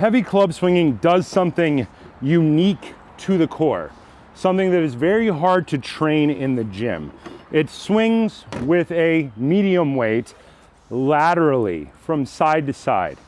Heavy club swinging does something unique to the core, something that is very hard to train in the gym. It swings with a medium weight laterally from side to side.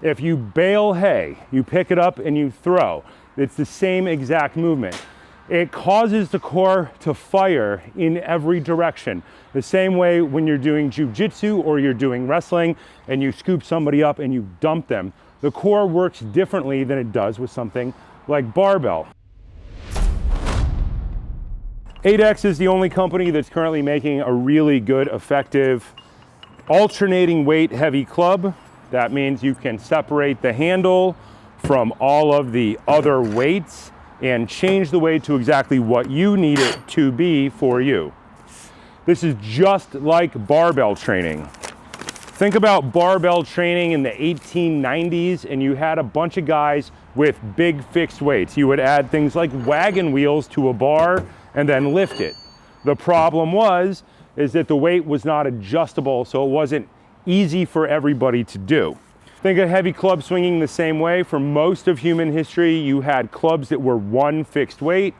If you bale hay, you pick it up and you throw. It's the same exact movement. It causes the core to fire in every direction. The same way when you're doing jiu-jitsu or you're doing wrestling and you scoop somebody up and you dump them. The core works differently than it does with something like barbell. 8X is the only company that's currently making a really good, effective, alternating weight heavy club. That means you can separate the handle from all of the other weights and change the weight to exactly what you need it to be for you. This is just like barbell training. Think about barbell training in the 1890s and you had a bunch of guys with big fixed weights. You would add things like wagon wheels to a bar and then lift it. The problem is that the weight was not adjustable, so it wasn't easy for everybody to do. Think of heavy club swinging the same way. For most of human history, you had clubs that were one fixed weight.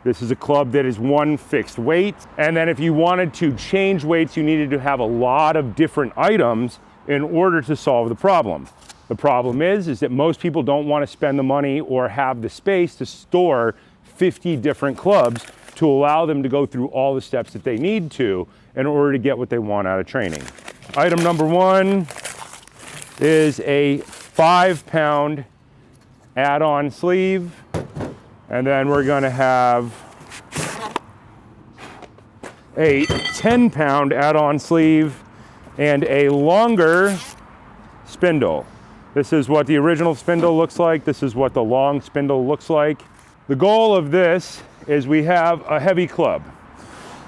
This is a club that is one fixed weight. And then if you wanted to change weights, you needed to have a lot of different items in order to solve the problem. The problem is that most people don't want to spend the money or have the space to store 50 different clubs to allow them to go through all the steps that they need to in order to get what they want out of training. Item number one is a 5-pound add-on sleeve. And then we're gonna have a 10-pound add-on sleeve and a longer spindle. This is what the original spindle looks like. This is what the long spindle looks like. The goal of this is we have a heavy club.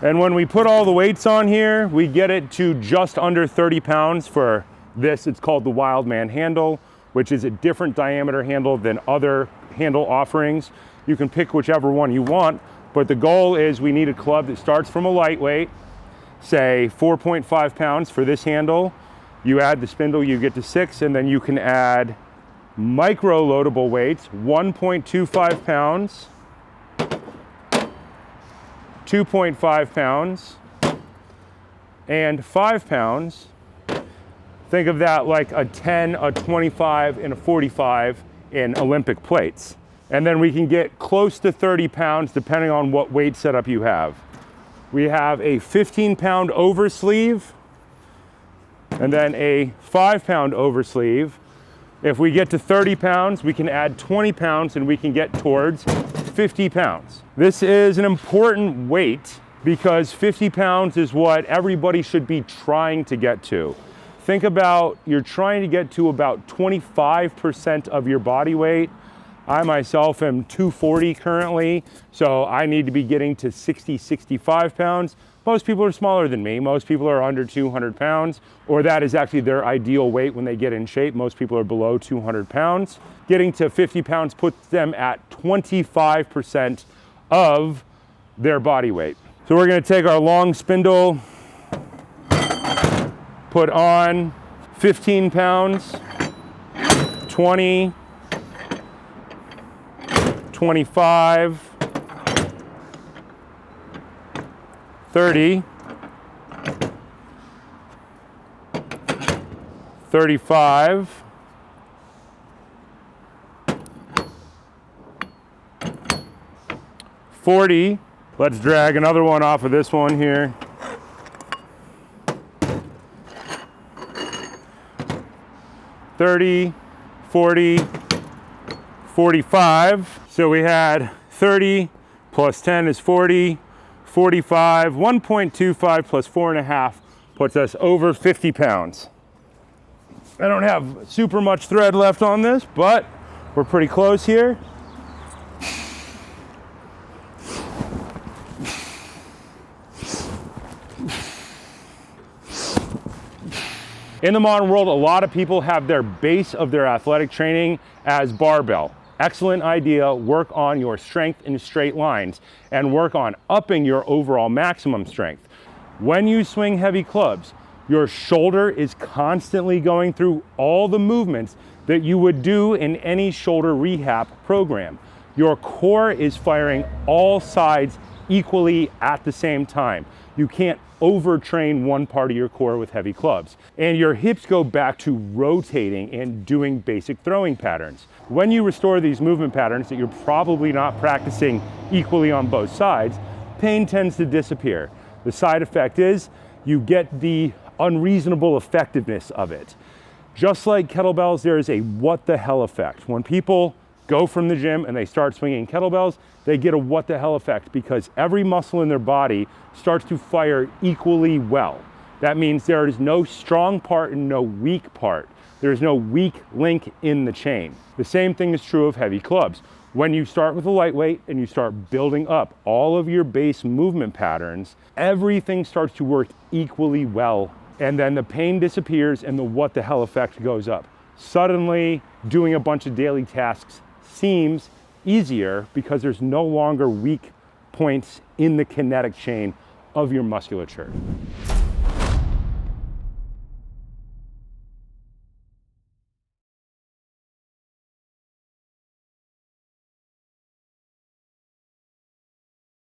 And when we put all the weights on here, we get it to just under 30 pounds for this. It's called the Wildman handle, which is a different diameter handle than other handle offerings. You can pick whichever one you want, but the goal is we need a club that starts from a lightweight, say 4.5 pounds for this handle. You add the spindle, you get to 6, and then you can add micro loadable weights, 1.25 pounds, 2.5 pounds, and 5 pounds. Think of that like a 10, a 25, and a 45 in Olympic plates. And then we can get close to 30 pounds depending on what weight setup you have. We have a 15-pound oversleeve and then a 5-pound oversleeve. If we get to 30 pounds, we can add 20 pounds and we can get towards 50 pounds. This is an important weight because 50 pounds is what everybody should be trying to get to. Think about you're trying to get to about 25% of your body weight. I myself am 240 currently, so I need to be getting to 60, 65 pounds. Most people are smaller than me. Most people are under 200 pounds, or that is actually their ideal weight when they get in shape. Most people are below 200 pounds. Getting to 50 pounds puts them at 25% of their body weight. So we're gonna take our long spindle, put on 15 pounds, 20, 25, 30, 35, 40. Let's drag another one off of this one here. 30, 40, 45. So we had 30 plus 10 is 40, 45, 1.25 plus 4.5 puts us over 50 pounds. I don't have super much thread left on this, but we're pretty close here. In the modern world, a lot of people have their base of their athletic training as barbell. Excellent idea. Work on your strength in straight lines and work on upping your overall maximum strength. When you swing heavy clubs, your shoulder is constantly going through all the movements that you would do in any shoulder rehab program. Your core is firing all sides equally at the same time. You can't overtrain one part of your core with heavy clubs. And your hips go back to rotating and doing basic throwing patterns. When you restore these movement patterns that you're probably not practicing equally on both sides, pain tends to disappear. The side effect is you get the unreasonable effectiveness of it. Just like kettlebells, there is a what the hell effect. When people go from the gym and they start swinging kettlebells, they get a what the hell effect because every muscle in their body starts to fire equally well. That means there is no strong part and no weak part. There is no weak link in the chain. The same thing is true of heavy clubs. When you start with a lightweight and you start building up all of your base movement patterns, everything starts to work equally well. And then the pain disappears and the what the hell effect goes up. Suddenly, doing a bunch of daily tasks seems easier because there's no longer weak points in the kinetic chain of your musculature.